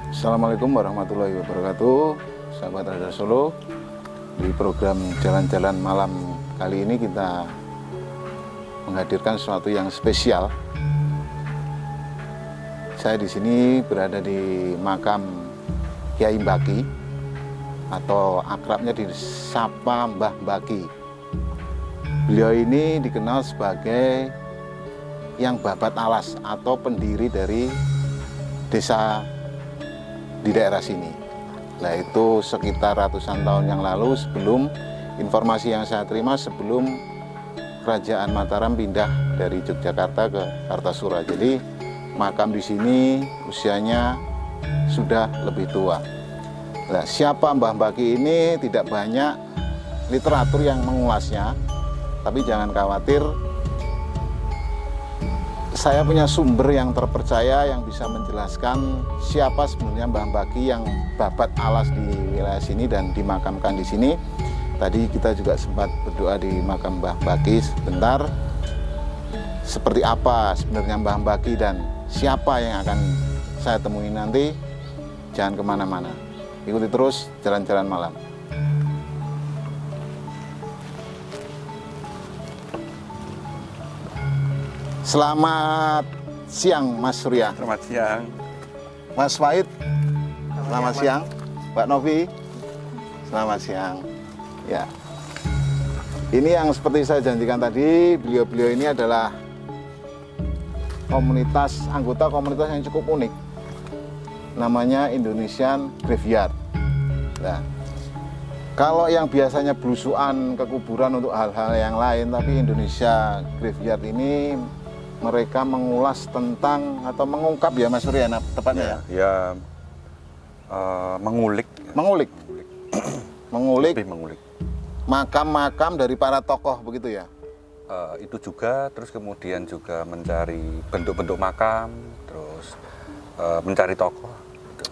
Assalamualaikum warahmatullahi wabarakatuh, sahabat Radar Solo. Di program Jalan-Jalan Malam kali ini kita menghadirkan sesuatu yang spesial. Saya di sini berada di makam Kyai Mbaki atau akrabnya disapa Mbah Mbaki. Beliau ini dikenal sebagai yang babat alas atau pendiri dari desa di daerah sini. Nah, itu sekitar ratusan tahun yang lalu, sebelum informasi yang saya terima, sebelum Kerajaan Mataram pindah dari Yogyakarta ke Kartasura. Jadi makam di sini usianya sudah lebih tua. Nah, siapa Mbah Mbaki ini tidak banyak literatur yang mengulasnya, tapi jangan khawatir, saya punya sumber yang terpercaya yang bisa menjelaskan siapa sebenarnya Mbah Mbaki yang babat alas di wilayah sini dan dimakamkan di sini. Tadi kita juga sempat berdoa di makam Mbah Mbaki sebentar. Seperti apa sebenarnya Mbah Mbaki dan siapa yang akan saya temui nanti, jangan kemana-mana. Ikuti terus Jalan-Jalan Malam. Selamat siang Mas Surya. Selamat siang. Mas Wahid. Selamat siang. Mbak Novi. Selamat siang. Ya. Ini yang seperti saya janjikan tadi, beliau-beliau ini adalah anggota komunitas yang cukup unik. Namanya Indonesian Graveyard. Nah, kalau yang biasanya belusuan ke kuburan untuk hal-hal yang lain, tapi Indonesia Graveyard ini mereka mengulas tentang atau mengungkap ya Mas Surya tepatnya mengulik mengulik lebih mengulik makam-makam dari para tokoh begitu ya. Itu juga, terus kemudian juga mencari bentuk-bentuk makam, terus mencari tokoh.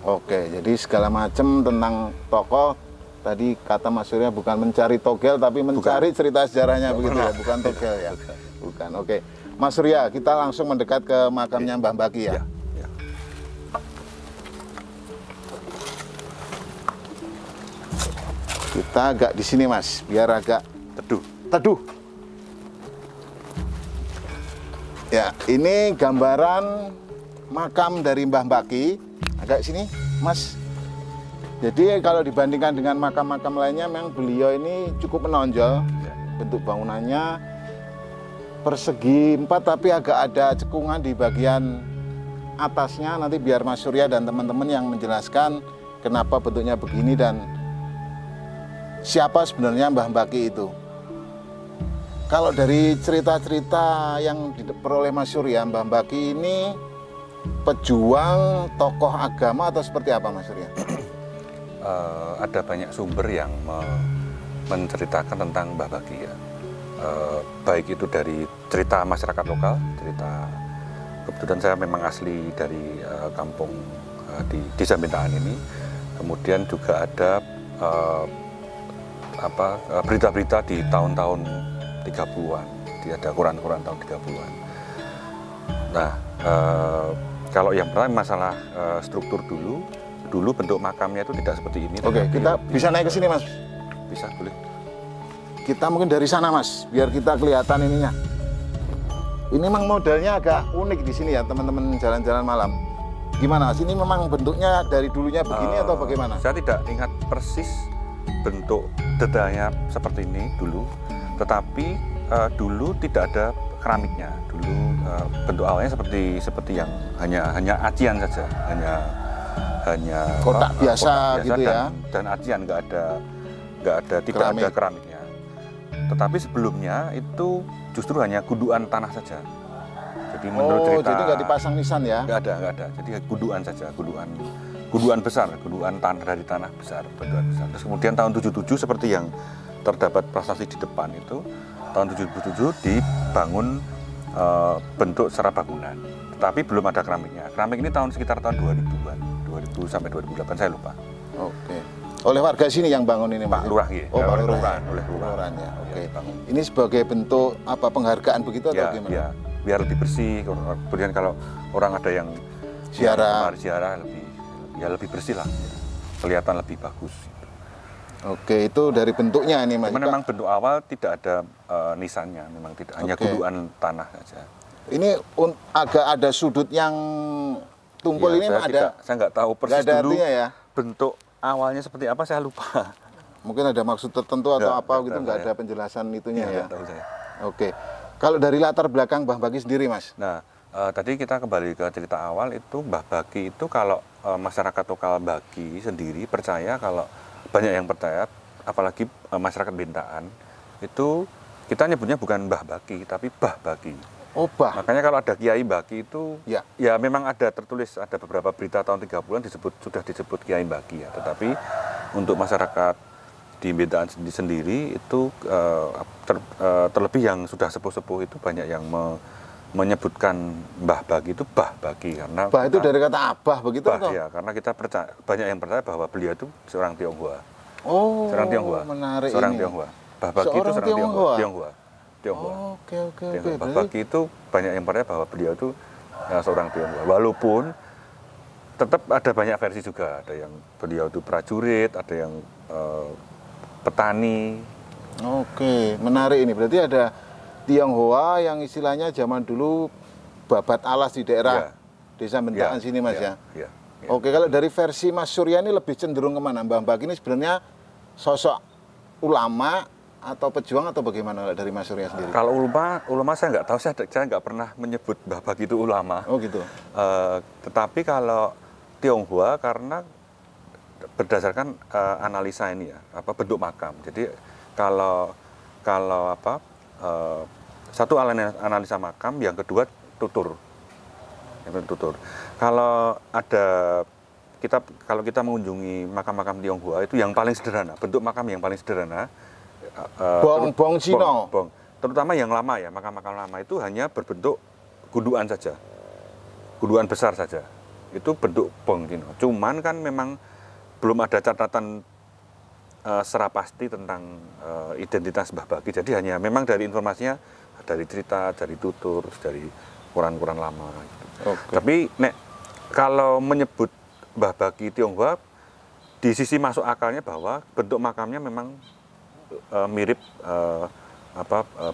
Oke, jadi segala macam tentang tokoh. Tadi kata Mas Surya bukan mencari togel tapi mencari cerita sejarahnya begitu ya, bukan togel ya. Bukan. Oke. Mas Surya, kita langsung mendekat ke makamnya Mbah Mbaki ya. Ya. Kita agak di sini Mas, biar agak teduh. Ya, ini gambaran makam dari Mbah Mbaki. Agak sini, Mas. Jadi kalau dibandingkan dengan makam-makam lainnya, memang beliau ini cukup menonjol. Bentuk bangunannya persegi 4 tapi agak ada cekungan di bagian atasnya. Nanti biar Mas Surya dan teman-teman yang menjelaskan kenapa bentuknya begini dan siapa sebenarnya Mbah Mbaki itu. Kalau dari cerita-cerita yang diperoleh Mas Surya, Mbah Mbaki ini pejuang, tokoh agama atau seperti apa Mas Surya? Ada banyak sumber yang menceritakan tentang Mbah Mbaki ya. Baik itu dari cerita masyarakat lokal, cerita kebetulan saya memang asli dari kampung di Desa Bintaan ini. Kemudian juga ada berita-berita di tahun-tahun 30-an, ada koran-koran tahun 30-an. Nah, kalau yang pertama masalah struktur dulu bentuk makamnya itu tidak seperti ini. Oke, kita bisa naik ke sini Mas. Bisa, boleh. Kita mungkin dari sana Mas, biar kita kelihatan ininya. Ini memang modelnya agak unik di sini ya teman-teman Jalan-Jalan Malam. Gimana? Sini memang bentuknya dari dulunya begini atau bagaimana? Saya tidak ingat persis bentuk detailnya seperti ini dulu, tetapi dulu tidak ada keramiknya. Dulu bentuk awalnya seperti yang hanya acian saja, hanya kotak biasa gitu ya. Dan acian tidak ada keramiknya. Tetapi sebelumnya itu justru hanya gundukan tanah saja. Jadi menurut cerita, jadi nggak dipasang nisan ya? Nggak ada. Jadi gundukan saja, gundukan besar, gundukan tanah dari tanah besar, bentukan besar. Terus kemudian tahun 77 seperti yang terdapat prasasti di depan itu, tahun 77 dibangun bentuk secara bangunan. Tetapi belum ada keramiknya. Keramik ini sekitar tahun 2000-an, 2000 sampai 2008 saya lupa. Oke. Oleh warga sini yang bangun ini Pak? Lurah ya. Oh, Pak Lurah. Oleh Lurah ya. Oke. Ya, ini sebagai bentuk apa penghargaan begitu atau gimana? Ya, biar lebih bersih. Kemudian kalau orang ada yang ziarah ziarah lebih ya lebih bersih lah, ya. Kelihatan lebih bagus. Oke, itu dari bentuknya ini Mas. Memang bentuk awal tidak ada nisannya, memang tidak, hanya gundukan tanah saja. Ini agak ada sudut yang tumpul Ya, ini ada. saya nggak tahu persis ada dulu artinya ya. bentuk awalnya seperti apa, saya lupa. Mungkin ada maksud tertentu atau apa gitu, nggak ada penjelasan itunya ya. Tahu saya. Oke, kalau dari latar belakang Mbah Baki sendiri Mas. Nah, tadi kita kembali ke cerita awal itu Mbah Baki itu kalau masyarakat lokal Baki sendiri percaya, kalau banyak yang percaya, apalagi masyarakat Bintaan itu kita nyebutnya bukan Mbah Baki tapi Bah Baki. Oh, Bah. Makanya kalau ada Kiai Baki itu ya memang ada tertulis, ada beberapa berita tahun 30-an sudah disebut Kiai Baki ya. Tetapi untuk masyarakat di Bintaan sendiri itu terlebih yang sudah sepuh-sepuh itu banyak yang menyebutkan Mbah Baki itu Bah Baki karena Bah itu dari kata abah begitu bah, atau? ya, karena kita percaya, banyak yang percaya bahwa beliau itu seorang Tionghoa. Oh, seorang Tionghoa. Menarik seorang ini. Tionghoa. Bah Baki itu seorang Tionghoa. Oke. Bah Baki itu banyak yang percaya bahwa beliau itu seorang Tionghoa. Walaupun tetap ada banyak versi juga. Ada yang beliau itu prajurit, ada yang petani. Oke, menarik ini. Berarti ada Tionghoa yang istilahnya zaman dulu babat alas di daerah desa Bintaan sini Mas ya. Oke, kalau dari versi Mas Surya ini lebih cenderung kemana? Mbah Baki ini sebenarnya sosok ulama atau pejuang atau bagaimana dari Mas Surya sendiri? Kalau ulama saya nggak tahu, saya nggak pernah menyebut Mbah Baki itu ulama. Oh gitu. Tetapi kalau Tionghoa karena berdasarkan analisa ini ya, bentuk makam. Jadi kalau satu analisa makam, yang kedua tutur. Kalau kita mengunjungi makam-makam Tionghoa itu yang paling sederhana, bentuk makam yang paling sederhana. Bong Cino. Terutama yang lama ya, makam-makam lama itu hanya berbentuk gundukan saja, gundukan besar saja. Itu bentuk Bong Cino. Cuman kan memang belum ada catatan secara pasti tentang identitas Mbah Baki. Jadi hanya memang dari informasinya, dari cerita, dari tutur, dari koran-koran lama. Gitu. Tapi kalau menyebut Mbah Baki Tionghoa, di sisi masuk akalnya bahwa bentuk makamnya memang mirip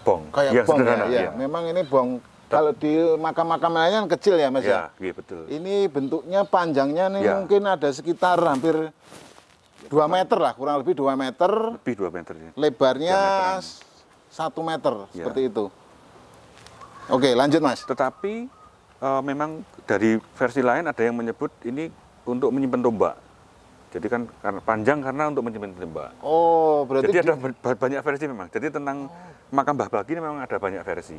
bong. Kayak yang bong sederhana. Ya. Memang ini bong. Kalau di makam-makam lainnya kan kecil ya Mas ya? Iya betul. Ini bentuknya panjangnya nih mungkin ada sekitar hampir 2 meter lah, kurang lebih 2 meter. Lebih 2 meter ya. Lebarnya 1 meter, seperti itu. Oke, lanjut Mas. Tetapi memang dari versi lain ada yang menyebut ini untuk menyimpan tombak. Jadi kan karena panjang karena untuk menyimpan tombak. Oh, berarti jadi ada banyak versi memang. Jadi tentang makam Mbah Baki ini memang ada banyak versi.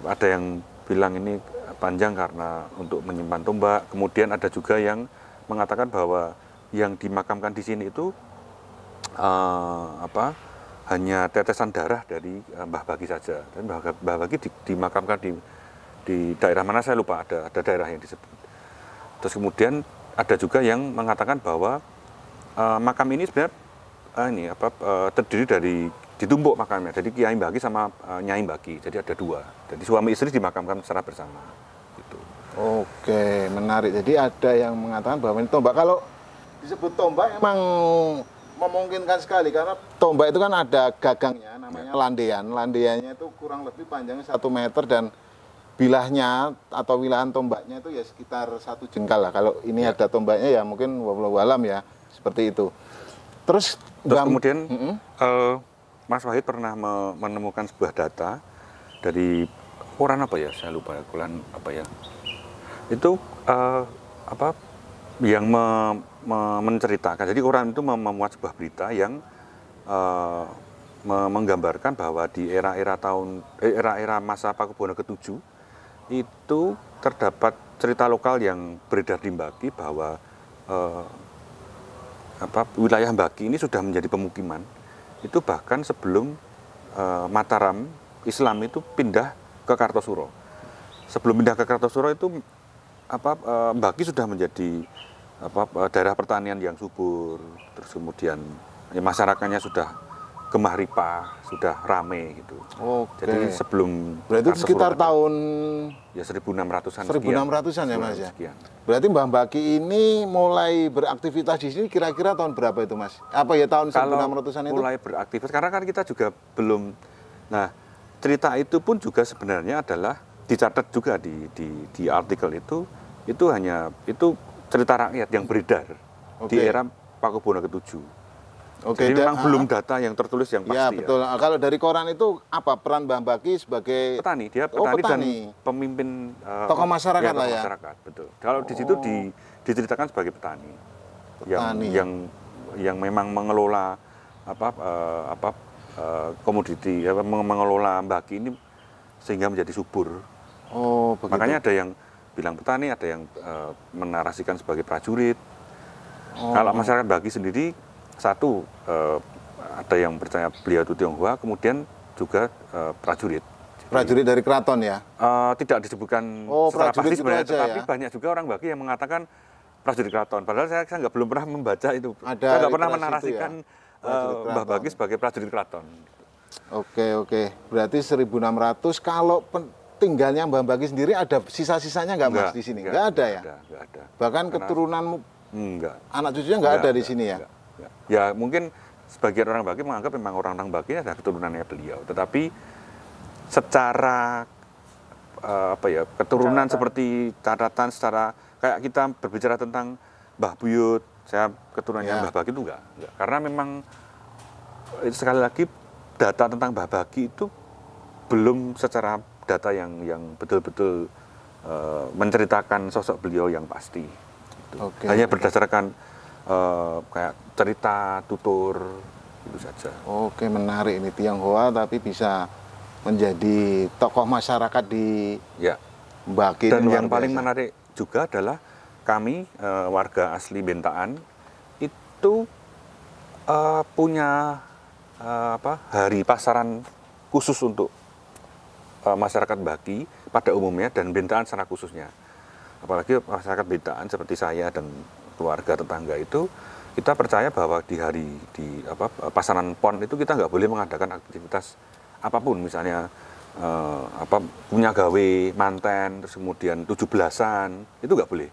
Ada yang bilang ini panjang karena untuk menyimpan tombak. Kemudian ada juga yang mengatakan bahwa yang dimakamkan di sini itu hanya tetesan darah dari Mbah Baki saja. Dan Mbah Baki dimakamkan di daerah mana saya lupa, ada daerah yang disebut. Terus kemudian ada juga yang mengatakan bahwa makam ini sebenarnya terdiri dari ditumpuk makamnya. Jadi Kiai Baki sama Nyai Baki. Jadi ada 2. Jadi suami istri dimakamkan secara bersama. Gitu. Oke, menarik. Jadi ada yang mengatakan bahwa ini tombak. Kalau disebut tombak emang memungkinkan sekali karena tombak itu kan ada gagangnya, namanya landean. Landeannya itu kurang lebih panjangnya 1 meter dan bilahnya atau wilahan tombaknya itu ya sekitar 1 jengkal lah. Kalau ini ada tombaknya ya mungkin wallahu alam ya, seperti itu. Terus kemudian Mas Wahid pernah menemukan sebuah data dari koran apa ya, saya lupa ya, koran apa ya. Itu yang menceritakan. Jadi koran itu memuat sebuah berita yang menggambarkan bahwa di era masa Pakubuwono ke-7 itu terdapat cerita lokal yang beredar di Baki bahwa wilayah Baki ini sudah menjadi pemukiman. Itu bahkan sebelum Mataram Islam itu pindah ke Kartosuro. Sebelum pindah ke Kartosuro itu Baki sudah menjadi daerah pertanian yang subur. Terus kemudian masyarakatnya sudah Gemah Ripah sudah rame gitu. Oke. Jadi sebelum berarti sekitar tahun ya 1600-an 1600-an ya Mas ya. Sekian. Berarti Mbah Baki ini mulai beraktivitas di sini kira-kira tahun berapa itu Mas? Apa ya tahun 1600-an itu? Mulai beraktivitas karena kan kita juga belum. Nah, cerita itu pun juga sebenarnya adalah dicatat juga di artikel itu hanya cerita rakyat yang beredar di era Pakubuwono ke-7. Oke, jadi memang belum data yang tertulis yang pasti. Ya betul. Ya. Kalau dari koran itu apa peran Mbah Baki sebagai petani? Dia petani, dan pemimpin tokoh masyarakat lah ya. Masyarakat, betul. Kalau di situ diceritakan sebagai petani. Yang memang mengelola komoditi, mengelola baki ini sehingga menjadi subur. Oh, begitu. Makanya ada yang bilang petani, ada yang menarasikan sebagai prajurit. Kalau masyarakat baki sendiri satu ada yang percaya beliau itu Tionghoa, kemudian juga prajurit. Prajurit dari keraton ya? Tidak disebutkan secara pasti sebenarnya, tetapi banyak juga orang baki yang mengatakan prajurit keraton. Padahal saya belum pernah membaca itu. Saya nggak pernah menarasikan Mbah Baki sebagai prajurit keraton. Oke. Berarti 1600 kalau tinggalnya Mbah Baki sendiri ada sisa-sisanya nggak Mas di sini? Nggak ada ya? Nggak ada. Bahkan keturunanmu, anak cucunya nggak ada di sini ya? Ya mungkin sebagian orang Baki menganggap memang orang-orang Baki ada keturunannya beliau. Tetapi secara keturunan seperti catatan secara kayak kita berbicara tentang Mbah Buyut, saya keturunannya Mbah Baki itu enggak. Karena memang sekali lagi data tentang Mbah Baki itu belum secara data yang betul-betul menceritakan sosok beliau yang pasti. Hanya berdasarkan kayak cerita, tutur, itu saja. Oke, menarik ini Tionghoa tapi bisa menjadi tokoh masyarakat di Baki. Dan yang paling menarik juga adalah kami warga asli Bentaan itu punya hari pasaran khusus untuk masyarakat Baki pada umumnya dan Bentaan secara khususnya. Apalagi masyarakat Bentaan seperti saya dan keluarga tetangga itu, kita percaya bahwa di pasaran PON itu kita nggak boleh mengadakan aktivitas apapun, misalnya punya gawe manten, terus kemudian 17-an, itu nggak boleh.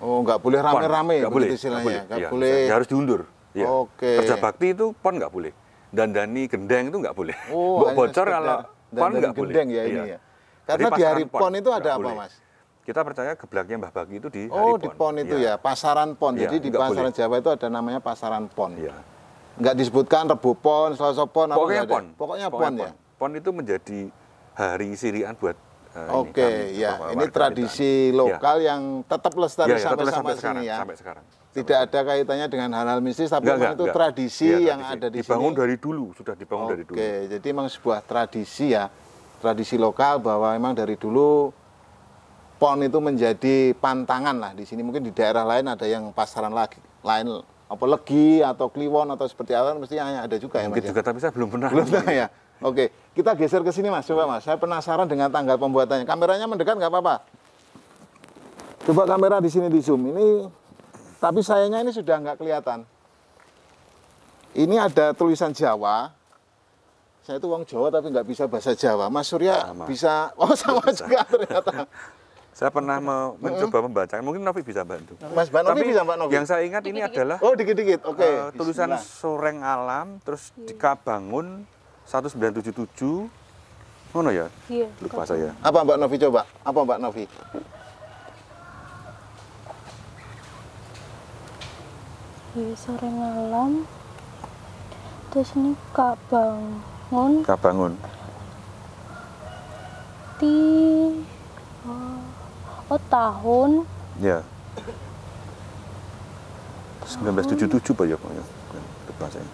Oh, nggak boleh rame-rame, nggak boleh, nggak boleh. Ya, harus diundur. Ya. Oke. Kerja bakti itu PON nggak boleh. Dandani gendeng itu nggak boleh. Oh, bocor kalau PON nggak boleh. Ya, ini ya. Karena di hari PON itu ada apa, Mas? Kita percaya geblaknya Mbah Baki itu di hari PON. Oh, di PON itu ya, pasaran PON. Jadi di pasaran Jawa itu ada namanya pasaran PON. Iya. Nggak disebutkan Rebo PON, Selasa PON, pokoknya PON. Pokoknya PON ya. PON itu menjadi hari sirian buat Oke, ya. Ini tradisi lokal yang tetap lestari sampai sini ya. Sampai sekarang. Tidak ada kaitannya dengan hal-hal mistis, tapi memang itu tradisi yang ada di sini. Dibangun dari dulu, sudah dibangun dari dulu. Oke, jadi memang sebuah tradisi ya, tradisi lokal bahwa memang dari dulu PON itu menjadi pantangan lah di sini. Mungkin di daerah lain ada yang pasaran lain apa Legi atau Kliwon atau seperti apa, mestinya ada juga ya Mas. Mungkin juga, tapi saya belum pernah. Belum pernah ya. Oke, kita geser ke sini Mas, coba Mas. Saya penasaran dengan tanggal pembuatannya. Kameranya mendekat nggak apa-apa. Coba kamera di sini di zoom. Ini, tapi sayangnya ini sudah nggak kelihatan. Ini ada tulisan Jawa. Saya itu wong Jawa tapi nggak bisa bahasa Jawa. Mas Surya sama. Bisa, sama juga ternyata. Saya pernah mencoba membaca, mungkin Novi bisa bantu. Mas Novi bisa, Mbak Novi? Yang saya ingat ini adalah dikit-dikit. Oke. Tulisan Soreng Alam, terus Dikabangun 1977. Mana ya? Iya. Lupa saya. Apa Mbak Novi coba? Apa Mbak Novi? Soreng Alam. Terus ini Kabangun. Kabangun. Tahun. Ya. 1977 Pak ya. Lupa saya.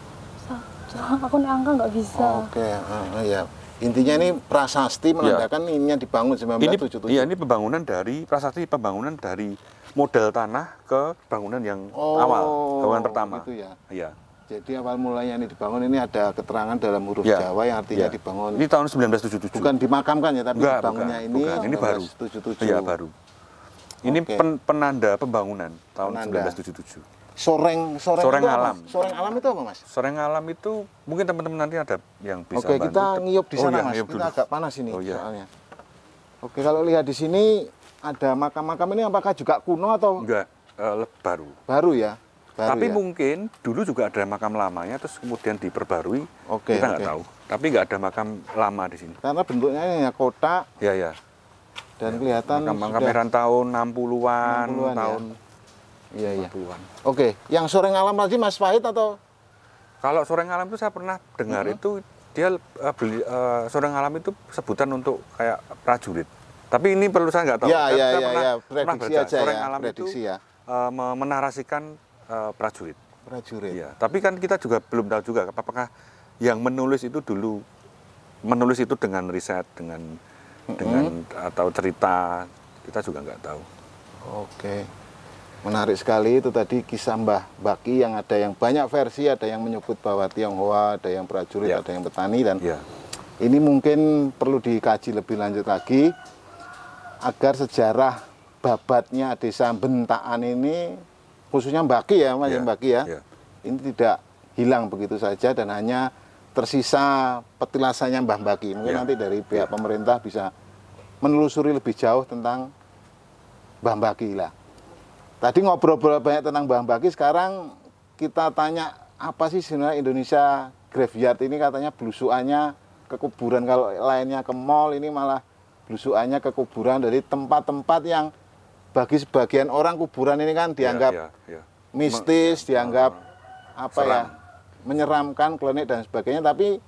Aku nih angka nggak bisa. Oke, ya. Intinya ini prasasti menandakan ininya dibangun 1977. Ini pembangunan dari prasasti, pembangunan dari modal tanah ke bangunan yang awal, bangunan pertama. Gitu ya. Iya. Jadi awal mulanya ini dibangun, ini ada keterangan dalam huruf Jawa yang artinya dibangun. Ini tahun 1977. Bukan dimakamkan ya, tapi dibangunnya ini baru. 1977. Iya, baru. Ini penanda pembangunan tahun 1977. Soreng Soreng itu apa? alam. Soreng alam itu apa, Mas? Soreng alam itu mungkin teman-teman nanti ada yang bisa Oke, bantu. kita ngiyup di sana, iya, Mas. ngiyup Kita dulu. agak panas ini Oh, iya. soalnya. Oke, kalau lihat di sini ada makam-makam ini apakah juga kuno atau Enggak, baru. baru ya? Baru Tapi ya? mungkin dulu juga ada makam lamanya, terus kemudian diperbarui. Oke, kita nggak oke. tahu. Tapi nggak ada makam lama di sini. Karena bentuknya ini ya kotak Ya, ya. dan kelihatan Makam sudah eran tahun 60-an, 60-an ya? tahun Iya, iya. 50-an. Oke, yang soreng alam tadi Mas Fahid atau Kalau Soreng Alam itu saya pernah dengar itu dia beli Soreng Alam itu sebutan untuk kayak prajurit. Tapi ini perlu saya nggak tahu. ya, Saya ya, pernah- ya, pernah prediksi baca, aja Soreng ya, Alam prediksi itu ya. menarasikan prajurit. Prajurit. Iya. Tapi kan kita juga belum tahu juga apakah yang menulis itu dulu menulis itu dengan riset dengan atau cerita, kita juga nggak tahu. Oke. Menarik sekali itu tadi kisah Mbah Baki yang ada yang banyak versi, ada yang menyebut bahwa Tionghoa, ada yang prajurit, Ya. ada yang petani dan Iya. ini mungkin perlu dikaji lebih lanjut lagi agar sejarah babatnya desa Bentaan ini khususnya Baki ya Mas Iya, Baki ya. iya. Ini tidak hilang begitu saja dan hanya tersisa petilasannya Mbah Baki. Mungkin Ya. nanti dari pihak pemerintah bisa menelusuri lebih jauh tentang Mbah Baki lah. Tadi ngobrol banyak tentang Mbah Baki, sekarang kita tanya apa sih sebenarnya Indonesia Graveyard ini, katanya belusukannya ke kuburan, kalau lainnya ke mall, ini malah belusukannya ke kuburan dari tempat-tempat yang bagi sebagian orang kuburan ini kan dianggap Iya, iya. mistis, dianggap apa seram. ya, menyeramkan, klinik dan sebagainya, tapi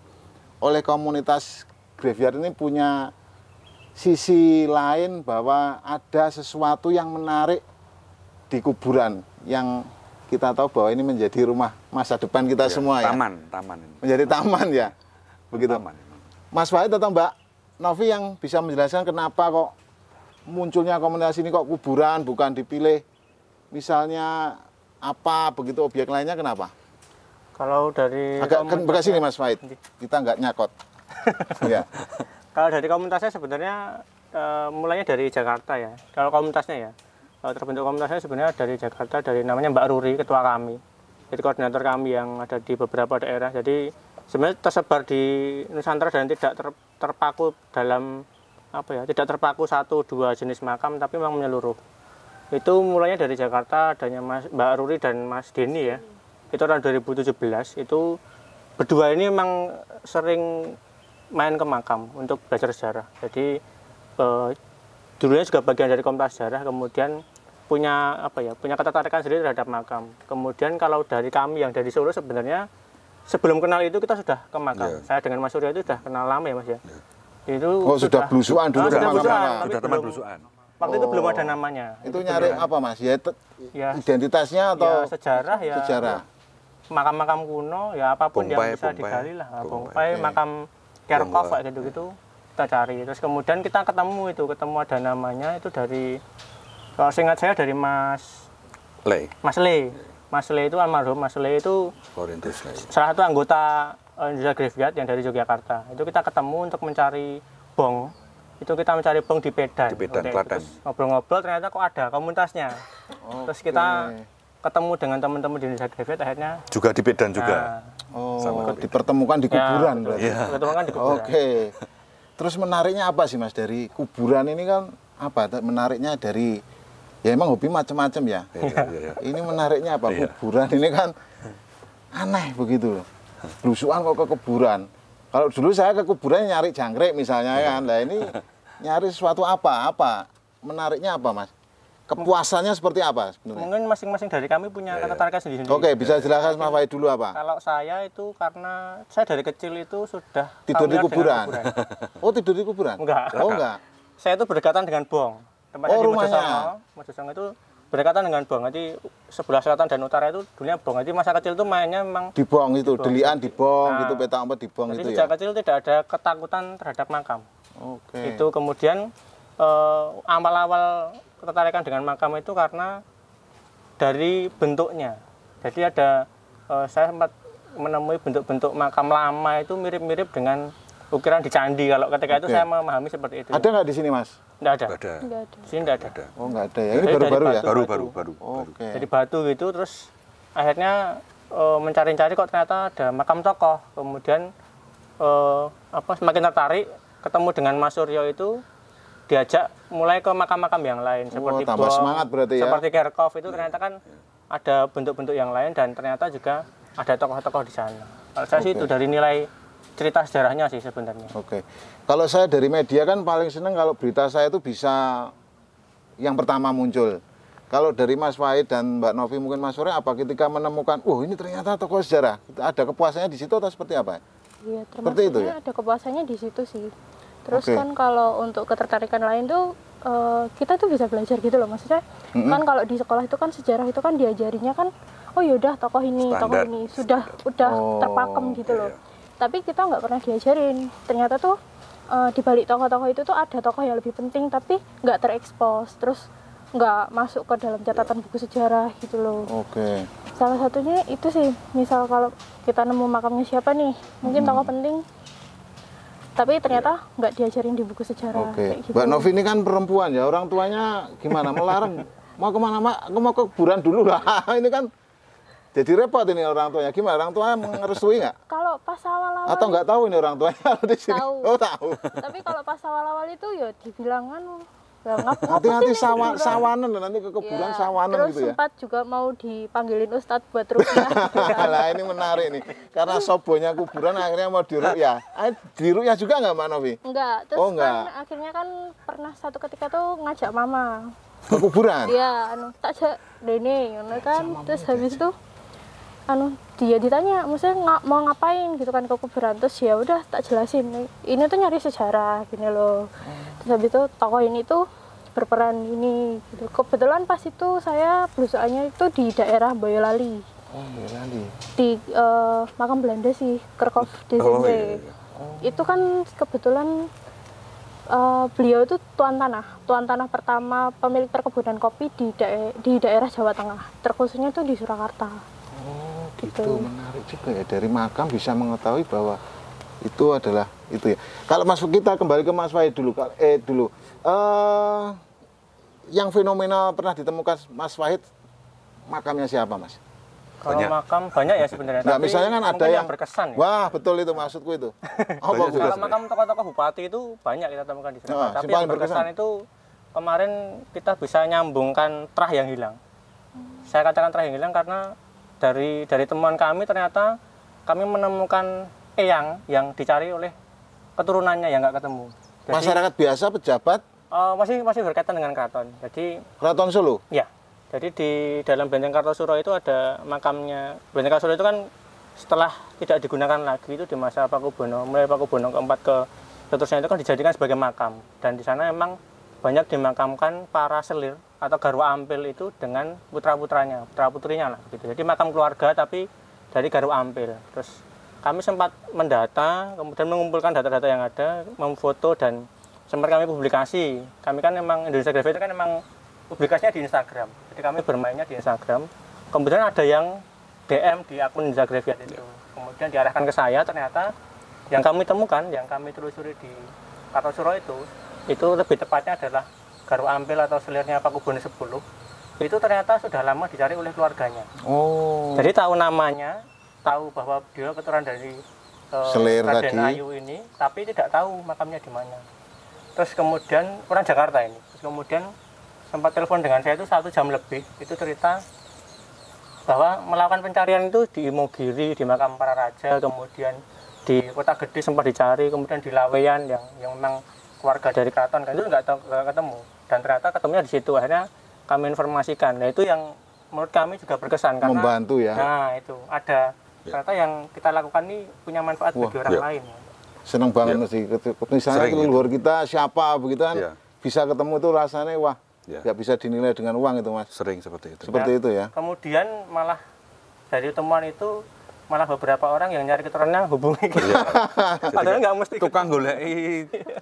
oleh komunitas Graveyard ini punya sisi lain bahwa ada sesuatu yang menarik di kuburan yang kita tahu bahwa ini menjadi rumah masa depan kita Iya, semua ya. taman ini. Menjadi taman ya. Begitu. Taman memang. Mas Fahid atau Mbak Novi yang bisa menjelaskan kenapa kok munculnya komunitas ini kok kuburan bukan dipilih misalnya apa begitu objek lainnya, kenapa? Kalau dari Agak kan bekas sini Mas Fahid. Kita nggak nyakot. Ya. Kalau dari komunitasnya sebenarnya mulainya dari Jakarta ya. Kalau komunitasnya ya, terbentuk komunitasnya sebenarnya dari Jakarta, dari namanya Mbak Ruri, ketua kami. Jadi koordinator kami yang ada di beberapa daerah. Jadi sebenarnya tersebar di Nusantara dan tidak terpaku dalam apa ya, tidak terpaku 1-2 jenis makam, tapi memang menyeluruh. Itu mulainya dari Jakarta, adanya Mbak Ruri dan Mas Denny ya. Itu tahun 2017. Itu berdua ini memang sering main ke makam untuk belajar sejarah. Jadi dulunya juga bagian dari komunitas sejarah, kemudian punya apa ya, punya ketertarikan sendiri terhadap makam. Kemudian kalau dari kami yang dari Solo sebenarnya sebelum kenal itu kita sudah ke makam. Yeah. Saya dengan Mas Surya itu sudah kenal lama ya Mas ya. Itu Oh, sudah belusuan dulu sudah sama belusuan, makam. tapi Sudah teman belum- belusuan. Waktu itu belum ada namanya. Itu nyari apa Mas? Ya, Ya, identitasnya atau ya sejarah ya. sejarah? Makam-makam kuno ya apapun yang Bongpai, bisa bongpai. digali lah. Bongpai. Bongpai, Oke. makam Kerkov Tionghoa. kayak gitu-gitu kita cari. Terus kemudian kita ketemu ada namanya itu dari, kalau seingat saya dari Mas Le. Mas Le itu almarhum. Mas Le itu Korintus Le. salah satu anggota Indonesia Graveyard yang dari Yogyakarta. Itu kita ketemu untuk mencari bong. Itu kita mencari bong di Pedan. Di Pedan, Oke, Klaten. terus ngobrol-ngobrol ternyata kok ada komunitasnya. Terus kita ketemu dengan teman-teman di Indonesia Graveyard, akhirnya Juga di Pedan juga. Oh, dipertemukan di kuburan berarti. Iya. ketemu kan di kuburan. Oke. Terus menariknya apa sih Mas dari kuburan ini kan apa? Menariknya dari ya emang hobi macam-macam ya. Iya. Ini menariknya apa? Iya. Kuburan ini kan aneh begitu loh. Belusuan kok ke kuburan. Kalau dulu saya ke kuburan nyari jangkrik misalnya kan. Lah ini nyari sesuatu apa? Apa? Menariknya apa Mas? Kepuasannya seperti apa sebenarnya? Mungkin masing-masing dari kami punya ketertarikan sendiri-sendiri. Oke, bisa jelaskan Mas Fahid dulu apa? Kalau saya itu karena saya dari kecil itu sudah Tidur di familiar dengan kuburan. Oh, tidur di kuburan? Enggak. Oh, enggak. Saya itu berdekatan dengan Bong. Tempat Oh, saya di rumahnya. Mojosongo itu berdekatan dengan Bong. Jadi sebelah selatan dan utara itu dunia Bong. Jadi masa kecil itu mainnya memang. Dibong itu, delian dibong Nah, gitu, petak umpet dibong Jadi itu sejak ya. kecil tidak ada ketakutan terhadap makam. Oke. Itu kemudian awal-awal ketertarikan dengan makam itu karena dari bentuknya. Jadi ada saya sempat menemui bentuk-bentuk makam lama itu mirip-mirip dengan ukiran di candi. Kalau ketika itu Oke. saya memahami seperti itu. Ada nggak di sini Mas? Tidak ada. Ada. Enggak ada. Di sini tidak ada. Ada. Oh nggak ada ya. Ini Jadi dari baru-baru ya. batu. Baru. Oke. Jadi batu gitu terus akhirnya mencari-cari kok ternyata ada makam tokoh. Kemudian semakin tertarik, ketemu dengan Mas Suryo itu, diajak mulai ke makam-makam yang lain seperti tambah semangat berarti ya. Seperti Kerkhof itu ternyata kan ada bentuk-bentuk yang lain dan ternyata juga ada tokoh-tokoh di sana. Kalau saya sih itu dari nilai cerita sejarahnya sih sebenarnya. Oke. Kalau saya dari media kan paling seneng kalau berita saya itu bisa yang pertama muncul. Kalau dari Mas Wahid dan Mbak Novi mungkin Mas Sore apa ketika menemukan, ini ternyata tokoh sejarah, ada kepuasannya di situ atau seperti apa? Iya, seperti itu ya. Ada kepuasannya di situ sih. Terus kan kalau untuk ketertarikan lain tuh kita tuh bisa belajar gitu loh, maksudnya kan kalau di sekolah itu kan sejarah itu kan diajarinya kan oh yaudah tokoh ini sudah terpakem gitu loh. Tapi kita nggak pernah diajarin ternyata tuh di balik tokoh-tokoh itu tuh ada tokoh yang lebih penting tapi nggak terekspos, terus nggak masuk ke dalam catatan buku sejarah gitu loh. Oke. Salah satunya itu sih, misal kalau kita nemu makamnya siapa nih, mungkin tokoh penting tapi ternyata nggak diajarin di buku sejarah. Oke. Gitu. Mbak Novi ini kan perempuan ya, orang tuanya gimana melarang mau kemana Mak? Aku mau ke kuburan dulu lah. Ini kan jadi repot ini orang tuanya. Gimana orang tuanya merestui nggak? Kalau pas awal-awal atau nggak tahu ini orang tuanya di sini? Tahu. Oh tahu. Tapi kalau pas awal-awal itu ya dibilang kan hati-hati sawanan nanti ke kuburan sawanan terus gitu ya. Terus sempat juga mau dipanggilin Ustadz buat rukyah. Lah ini menarik nih. Karena sobonya kuburan akhirnya mau dirukyah. Dirukyah juga nggak Mbak Novi? Enggak. Terus kan akhirnya kan pernah satu ketika tuh ngajak mama ke kuburan. Iya, tak ajak Dene ngono kan. Terus habis itu dia ditanya, maksudnya mau ngapain gitu kan ke kuburan. Terus ya udah tak jelasin. Ini tuh nyari sejarah gini loh. Terus habis itu tokoh ini tuh berperan ini gitu. Kebetulan pas itu saya belusukannya itu di daerah Boyolali. Oh, Boyolali. Di makam Belanda sih, Kerkhof DZW. Itu kan kebetulan beliau itu tuan tanah pertama pemilik perkebunan kopi di daerah Jawa Tengah. Terkhususnya itu di Surakarta. Oh, gitu. Menarik juga ya, dari makam bisa mengetahui bahwa itu adalah itu ya. Kalau kita kembali ke Mas Wahid dulu. Yang fenomenal pernah ditemukan Mas Wahid, makamnya siapa Mas? Kalau makam banyak ya sebenarnya. Nah, misalnya kan ada yang berkesan. Ya? Wah betul itu maksudku itu. Kalau makam tokoh-tokoh bupati itu banyak kita temukan di sana. Tapi yang berkesan itu kemarin kita bisa nyambungkan terah yang hilang. Saya katakan terah yang hilang karena dari temuan kami ternyata kami menemukan eyang yang dicari oleh keturunannya yang nggak ketemu. Jadi, masyarakat biasa, pejabat? Masih berkaitan dengan keraton. Jadi Keraton Solo? Ya. Jadi di dalam Benteng Kartosuro itu ada makamnya. Benteng Kartosuro itu kan setelah tidak digunakan lagi itu di masa Pakubono, mulai Pakubono keempat ke seterusnya itu kan dijadikan sebagai makam. Dan di sana memang banyak dimakamkan para selir atau garwa ampil itu dengan putra-putranya, putra-putrinya lah gitu. Jadi makam keluarga tapi dari garwa ampil. Terus kami sempat mendata, kemudian mengumpulkan data-data yang ada, memfoto dan sempat kami publikasi. Kami kan memang Indonesia Graffiti itu kan memang publikasinya di Instagram. Jadi kami bermainnya di Instagram. Kemudian ada yang DM di akun Indonesia Graffiti itu. Kemudian diarahkan ke saya, ternyata yang kami temukan, yang kami telusuri di Kartosuro itu lebih tepatnya adalah garwa ampil atau selirnya Pakubono 10. Itu ternyata sudah lama dicari oleh keluarganya. Oh. Jadi tahu namanya, tahu bahwa dia keturunan dari selir Raden tadi. Ayu ini, tapi tidak tahu makamnya di mana. Terus kemudian orang Jakarta ini. Terus kemudian sempat telepon dengan saya itu 1 jam lebih. Itu cerita bahwa melakukan pencarian itu di Imogiri, di makam para raja, kemudian di Kota Gede sempat dicari, kemudian di Laweyan yang memang keluarga dari keraton kan itu nggak ketemu. Dan ternyata ketemunya di situ. Akhirnya kami informasikan. Nah itu yang menurut kami juga berkesan karena membantu ya. Nah itu ada ternyata yang kita lakukan ini punya manfaat bagi orang lain. Senang banget sih. Misalnya keluar kita siapa begitu kan bisa ketemu itu rasanya wah nggak bisa dinilai dengan uang itu Mas. Sering seperti itu. Seperti itu ya. Kemudian malah dari temuan itu malah beberapa orang yang nyari keturunannya hubungi kita. Padahal nggak mesti tukang golek.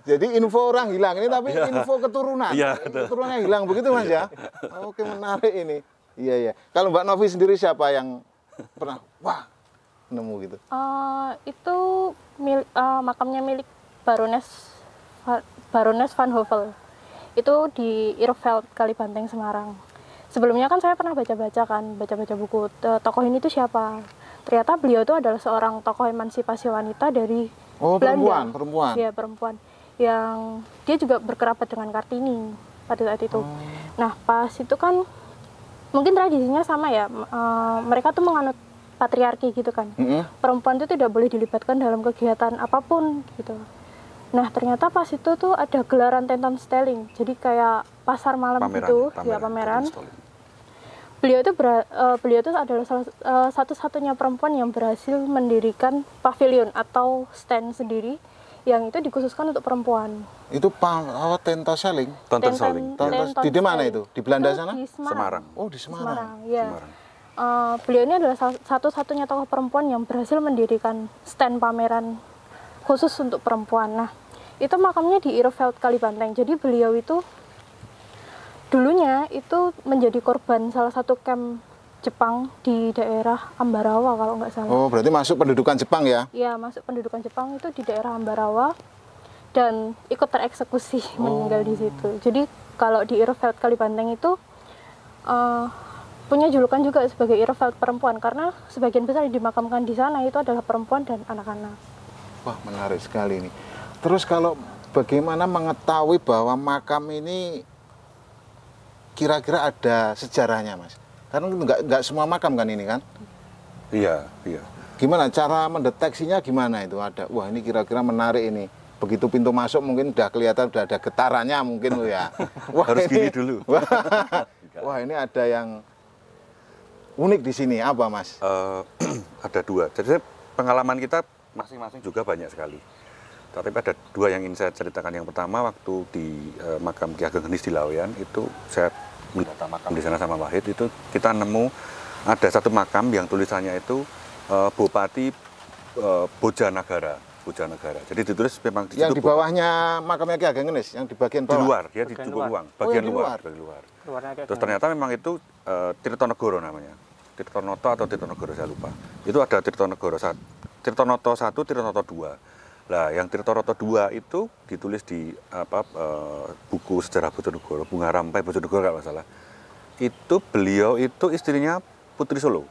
Jadi info orang hilang ini tapi info keturunan. Keturunannya hilang begitu Mas ya. Oke menarik ini. Iya. Kalau Mbak Novi sendiri siapa yang pernah nemu gitu? Itu makamnya milik Baroness van Hovel. Itu di Irveld, Kalibanteng, Semarang. sebelumnya kan saya pernah baca-baca buku tokoh ini tuh siapa. Ternyata beliau itu adalah seorang tokoh emansipasi wanita dari Belanda. Perempuan. Iya, perempuan. Yang dia juga berkerabat dengan Kartini pada saat itu. Nah, pas itu kan mungkin tradisinya sama ya. Mereka tuh menganut patriarki gitu kan. Perempuan itu tidak boleh dilibatkan dalam kegiatan apapun gitu. Nah, ternyata pas itu tuh ada gelaran tentoonstelling. Jadi kayak pasar malam gitu, ya pameran. Beliau itu adalah satu-satunya perempuan yang berhasil mendirikan pavilion atau stand sendiri yang itu dikhususkan untuk perempuan. Itu tentoonstelling. Di mana itu? Di Belanda sana? Di Semarang. Oh, di Semarang. Ya. Beliau ini adalah satu-satunya tokoh perempuan yang berhasil mendirikan stand pameran khusus untuk perempuan. Nah, itu makamnya di Ihrenfeld Kalibanteng. Jadi beliau itu dulunya itu menjadi korban salah satu camp Jepang di daerah Ambarawa kalau nggak salah. Oh, berarti masuk pendudukan Jepang ya? Iya, masuk pendudukan Jepang itu di daerah Ambarawa dan ikut tereksekusi meninggal di situ. Jadi kalau di Ihrenfeld Kalibanteng itu punya julukan juga sebagai Ihrenfeld perempuan karena sebagian besar yang dimakamkan di sana itu adalah perempuan dan anak-anak. Wah, menarik sekali ini. Terus kalau bagaimana mengetahui bahwa makam ini kira-kira ada sejarahnya, Mas? Karena nggak semua makam kan ini kan? Iya. Gimana cara mendeteksinya gimana itu? Wah, ini kira-kira menarik ini. Begitu pintu masuk mungkin udah kelihatan udah ada getarannya mungkin ya. Wah, harus gini dulu. Wah, ini ada yang unik di sini. Apa, Mas? Ada dua. Jadi pengalaman kita masing-masing juga banyak sekali. Tapi ada dua yang ingin saya ceritakan. Yang pertama waktu di makam Ki Ageng Genis di Laweyan itu saya mendata makam di sana sama Wahid, itu kita nemu ada satu makam yang tulisannya itu Bupati Bojanagara. Jadi ditulis memang di yang di bawahnya makamnya Ki Ageng Genis, yang di bagian bawah. Di luar, ya di cukup ruang, bagian luar. Terus ternyata memang itu Tirtonegoro namanya. Tirtonoto atau Tirtonegoro saya lupa. Itu ada Tirtonegoro 1, Tirtonoto 1, Tirtonoto 2. Nah, yang Tirtonoto 2 itu ditulis di buku sejarah Bojonegoro, Bunga Rampai Bojonegoro kalau nggak salah. Itu beliau itu istrinya Putri Solo.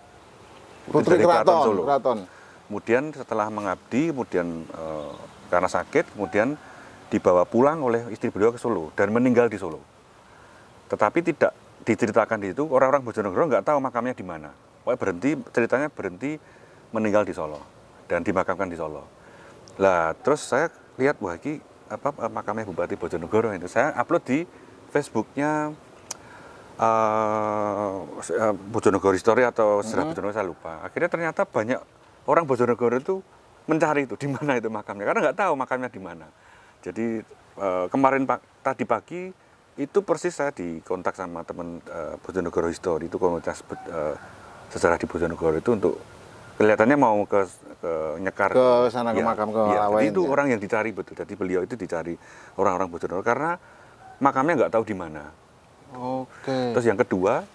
Putri Keraton. Kemudian setelah mengabdi, kemudian karena sakit, kemudian dibawa pulang oleh istri beliau ke Solo dan meninggal di Solo. Tetapi tidak diceritakan di situ, orang-orang Bojonegoro nggak tahu makamnya di mana. Pokoknya ceritanya berhenti meninggal di Solo dan dimakamkan di Solo. Lah, terus saya lihat wah ini makamnya Bupati Bojonegoro itu. Saya upload di Facebooknya Bojonegoro History atau Sejarah Bojonegoro, saya lupa. Akhirnya ternyata banyak orang Bojonegoro itu mencari itu di mana itu makamnya karena nggak tahu makamnya di mana. Jadi kemarin tadi pagi itu persis saya dikontak sama teman Bojonegoro History, itu komunitas sejarah di Bojonegoro itu untuk kelihatannya mau ke nyekar ke sana ke makam ke Laweyan. Itu orang yang dicari betul. Jadi beliau itu dicari orang-orang Bojonegoro karena makamnya nggak tahu di mana. Oke. Terus yang kedua,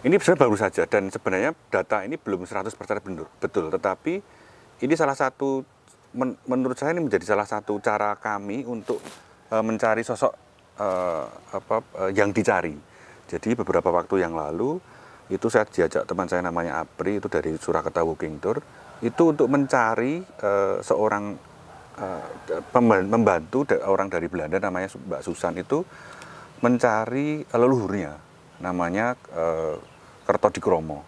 ini sebenarnya baru saja dan sebenarnya data ini belum 100% betul. Tetapi ini salah satu menurut saya ini menjadi salah satu cara kami untuk mencari sosok yang dicari. Jadi beberapa waktu yang lalu itu saya diajak teman saya namanya Apri, itu dari Surakarta Walking Tour, itu untuk mencari seorang membantu orang dari Belanda namanya Mbak Susan, itu mencari leluhurnya namanya Kertodikromo.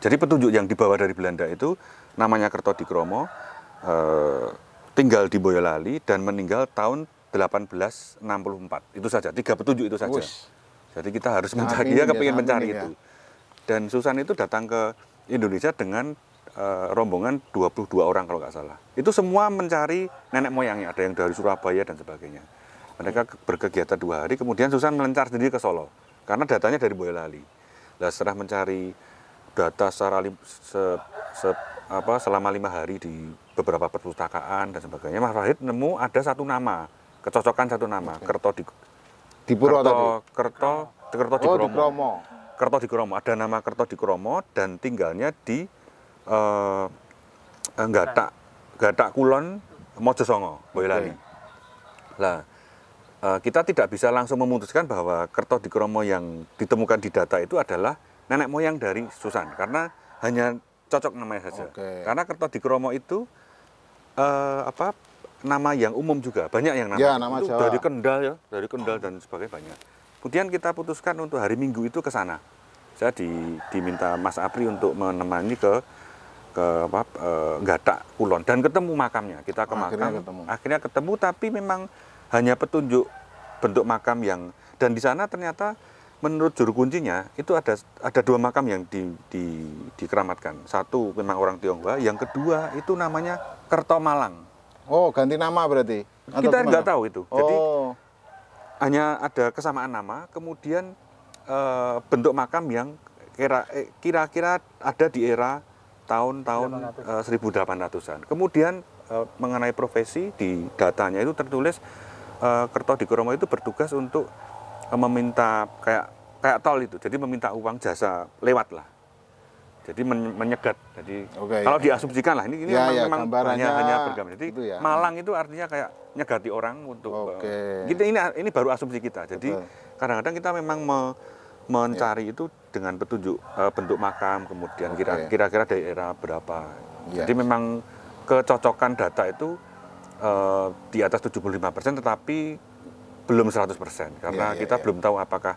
Jadi petunjuk yang dibawa dari Belanda itu namanya Kertodikromo, tinggal di Boyolali dan meninggal tahun 1864. Itu saja, 3 petunjuk itu saja. Uish. Jadi kita harus mencari, dia kepingin mencari itu. Dan Susan itu datang ke Indonesia dengan rombongan 22 orang kalau nggak salah. Itu semua mencari nenek moyangnya, ada yang dari Surabaya dan sebagainya. Mereka berkegiatan 2 hari, kemudian Susan melencar sendiri ke Solo, karena datanya dari Boyolali. Nah, setelah mencari data secara selama 5 hari di beberapa perpustakaan dan sebagainya, Mas Wahid nemu ada satu nama, kecocokan satu nama, Kertodikromo. Ada nama Kertodikromo dan tinggalnya di Gatak Kulon, Mojosongo, Boyolali. Nah, kita tidak bisa langsung memutuskan bahwa Kertodikromo yang ditemukan di data itu adalah nenek moyang dari Susan, karena hanya cocok namanya saja. Karena Kertodikromo itu nama yang umum juga, banyak yang nama itu dari Kendal ya, dari Kendal dan sebagainya banyak. Kemudian kita putuskan untuk hari Minggu itu ke sana. Saya diminta Mas Apri untuk menemani ke Gadak Kulon dan ketemu makamnya. Kita ke makam, akhirnya ketemu, tapi memang hanya petunjuk bentuk makam yang, dan di sana ternyata menurut juru kuncinya itu ada 2 makam yang dikeramatkan. Satu memang orang Tionghoa, yang kedua itu namanya Kertomalang. Oh, ganti nama berarti? Kita nggak tahu itu. Jadi hanya ada kesamaan nama, kemudian bentuk makam yang kira-kira ada di era tahun-tahun 1800-an. Kemudian mengenai profesi, di datanya itu tertulis Kertodikromo itu bertugas untuk meminta kayak tol itu, jadi meminta uang jasa lewat lah, jadi menyegat. Jadi kalau diasumsikan lah, ini memang hanya bergambar. Jadi malang itu artinya kayak nyegati orang untuk ini baru asumsi kita. Jadi kadang-kadang kita memang mencari itu dengan petunjuk bentuk makam, kemudian kira-kira daerah berapa. Jadi memang kecocokan data itu di atas 75%, tetapi belum 100%, karena kita belum tahu apakah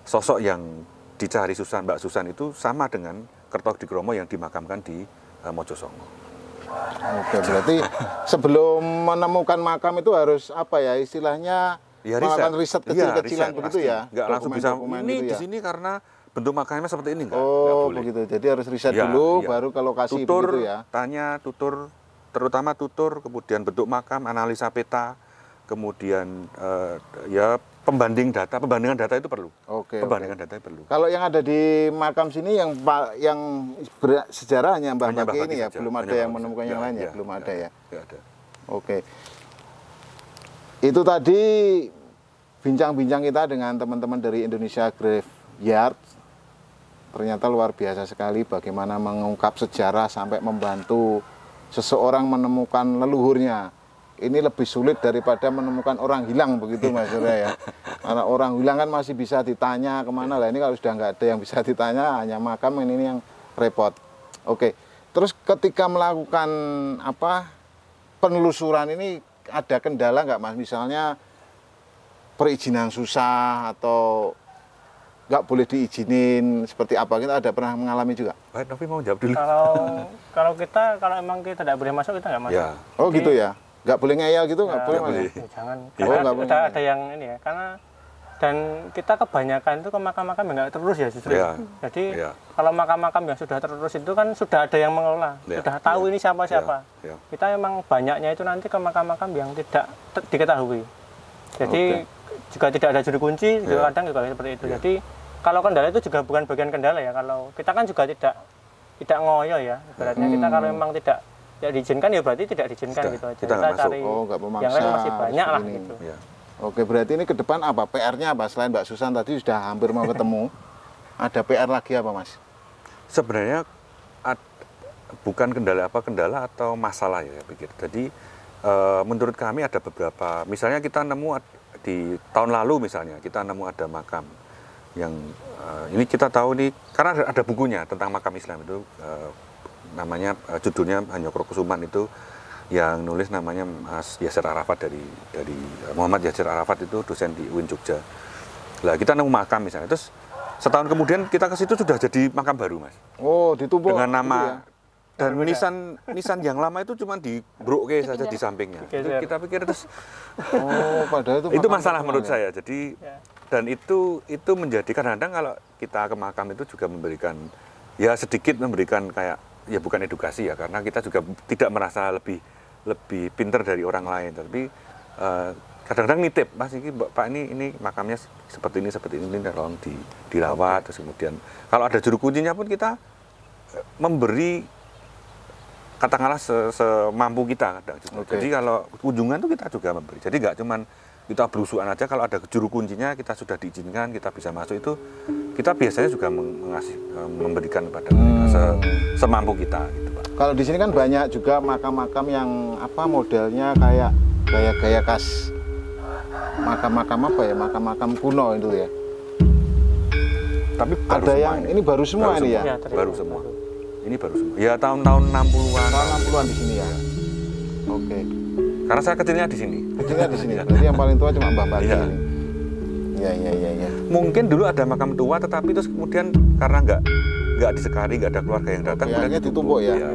sosok yang dicari Mbak Susan itu sama dengan Kertodikromo yang dimakamkan di Mojosongo. Oke, berarti sebelum menemukan makam itu harus istilahnya melakukan riset kecil-kecilan begitu pasti. Ya? Nggak langsung bisa, ini di sini karena bentuk makamnya seperti ini, nggak boleh. Begitu, jadi harus riset dulu, baru ke lokasi tutur, begitu ya? Tanya, tutur, terutama tutur, kemudian bentuk makam, analisa peta, kemudian pembandingan data itu perlu. Pembandingan data itu perlu. Kalau yang ada di makam sini yang sejarahnya Mbah Baki ini ya, belum ada yang menemukan yang lain ya, belum ada ya. Oke. Itu tadi bincang-bincang kita dengan teman-teman dari Indonesia Graveyard. Ternyata luar biasa sekali bagaimana mengungkap sejarah sampai membantu seseorang menemukan leluhurnya. Ini lebih sulit daripada menemukan orang hilang begitu Mas Surya ya. Karena orang hilang kan masih bisa ditanya kemana lah. Ini kalau sudah nggak ada yang bisa ditanya, hanya makam ini yang repot. Oke. Terus ketika melakukan penelusuran ini ada kendala nggak Mas? Misalnya perizinan susah atau nggak boleh diizinin seperti apa, kita ada pernah mengalami juga? Baik, Novi mau jawab dulu. Kalau emang kita tidak boleh masuk, kita nggak masuk. Ya. Oh gitu ya, nggak boleh ngeyel gitu, nggak boleh mas? Jangan. Nggak boleh. Ada yang ini ya, karena dan kita kebanyakan itu ke makam-makam yang nggak terurus ya justru. Jadi kalau makam-makam yang sudah terurus itu kan sudah ada yang mengelola, sudah tahu ini siapa-siapa. Kita memang banyaknya itu nanti ke makam-makam yang tidak diketahui. Jadi juga tidak ada juru kunci, kadang juga seperti itu. Jadi kalau kendala itu juga bukan bagian kendala ya. Kalau kita kan juga tidak ngoyo ya. Ibaratnya kita kalau memang tidak diizinkan ya berarti tidak diizinkan gitu aja. Kita cari yang lain masih banyak lah gitu. Oke, berarti ini ke depan apa? PR-nya apa? Selain Mbak Susan tadi sudah hampir mau ketemu, ada PR lagi apa Mas? Sebenarnya bukan kendala atau masalah ya, saya pikir. Jadi menurut kami ada beberapa, misalnya kita nemu di tahun lalu misalnya, kita nemu ada makam yang ini kita tahu nih, karena ada bukunya tentang makam Islam itu, namanya judulnya Hanyokrokusuman itu, yang nulis namanya Mas Yasir Arafat dari Muhammad Yasir Arafat itu dosen di UIN Jogja. Lah kita nemu makam misalnya, terus setahun kemudian kita ke situ sudah jadi makam baru Mas. Oh, ditumpuk dengan nama gitu ya? Dan nisan yang lama itu cuma dibroke saja di sampingnya. Itu kita pikir terus padahal itu masalah menurut saya. Jadi dan itu menjadi kadang-kadang kalau kita ke makam itu juga memberikan ya sedikit memberikan kayak ya bukan edukasi ya, karena kita juga tidak merasa lebih pinter dari orang lain, tapi kadang-kadang nitip, Mas ini Pak ini makamnya seperti ini tolong dirawat. Terus kemudian kalau ada juru kuncinya pun kita memberi katakanlah semampu kita. Jadi kalau kunjungan itu kita juga memberi. Jadi nggak cuman kita berusukan aja, kalau ada juru kuncinya kita sudah diizinkan, kita bisa masuk, itu kita biasanya juga memberikan kepada mereka semampu kita gitu, Pak. Kalau di sini kan banyak juga makam-makam yang modelnya kayak gaya khas makam-makam apa ya, makam-makam kuno itu ya. Tapi Ada yang ini baru semua ini ya. Baru semua. Ini baru semua. Ya tahun-tahun 60-an. Tahun 60-an di sini ya. Oke. Karena saya kecilnya di sini. Kecilnya di sini. Berarti yang paling tua cuma Mbah Baki Iya. ini. Iya. Mungkin dulu ada makam tua, tetapi terus kemudian karena nggak disekari, nggak ada keluarga yang datang, Kayaknya ditumpuk ya. Iya.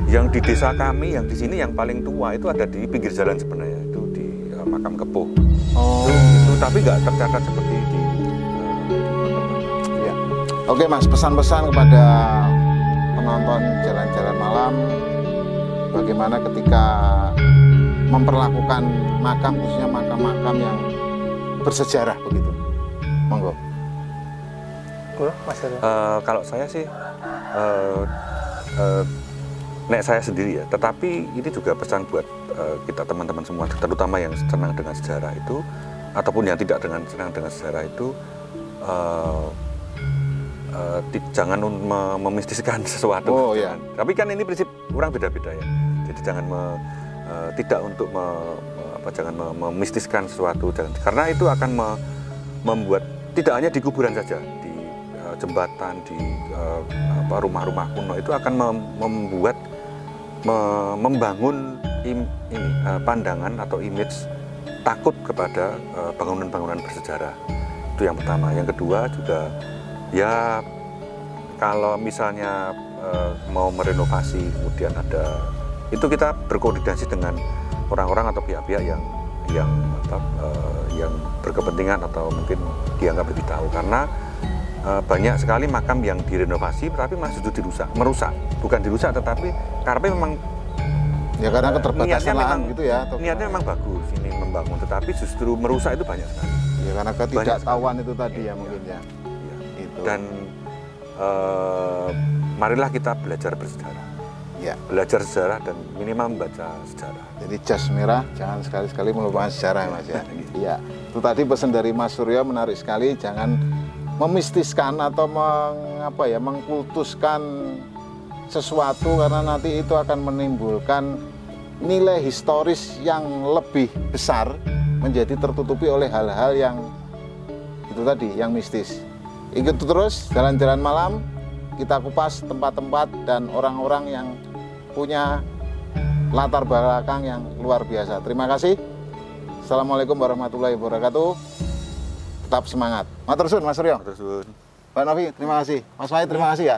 Yang di desa kami, yang di sini yang paling tua itu ada di pinggir jalan sebenarnya, itu di makam Kepuh. Oh. Itu tapi nggak tercatat seperti di. Ya. Oke Mas, pesan-pesan kepada penonton jalan-jalan malam, bagaimana ketika memperlakukan makam, khususnya makam-makam yang bersejarah begitu. Monggo. Mas Aryo. Kalau saya sih, nek saya sendiri ya. Tetapi ini juga pesan buat kita teman-teman semua, terutama yang senang dengan sejarah itu, ataupun yang tidak senang dengan sejarah itu, jangan memistiskan sesuatu. Oh iya. Tapi kan ini prinsip orang beda-beda ya. Jadi jangan tidak untuk jangan memistiskan sesuatu, karena itu akan membuat tidak hanya di kuburan saja, di jembatan, di rumah-rumah kuno itu akan membangun pandangan atau image takut kepada bangunan-bangunan bersejarah. Itu yang pertama. Yang kedua juga ya kalau misalnya mau merenovasi, kemudian ada itu kita berkoordinasi dengan orang-orang atau pihak-pihak yang berkepentingan atau mungkin dianggap lebih tahu, karena banyak sekali makam yang direnovasi tapi masih merusak, bukan dirusak tetapi karena memang Ya karena keterbatasan lahan gitu ya. Niatnya memang bagus ini membangun, tetapi justru merusak itu banyak sekali. Ya karena ketidaktahuan itu tadi ya mungkin ya. Gitu. Dan marilah kita belajar bersejarah. Ya. Belajar sejarah dan minimal membaca sejarah. Jadi jas merah jangan sekali-sekali melupakan sejarah ya Mas ya. Iya. Itu tadi pesan dari Mas Suryo menarik sekali, jangan memistiskan atau mengkultuskan sesuatu, karena nanti itu akan menimbulkan nilai historis yang lebih besar, menjadi tertutupi oleh hal-hal yang itu tadi, yang mistis. Ikuti terus jalan-jalan malam, kita kupas tempat-tempat dan orang-orang yang punya latar belakang yang luar biasa. Terima kasih. Assalamualaikum warahmatullahi wabarakatuh. Tetap semangat. Matur suwun Mas Suryo. Matur suwun. Pak Novi, terima kasih. Mas Wahid, terima kasih ya.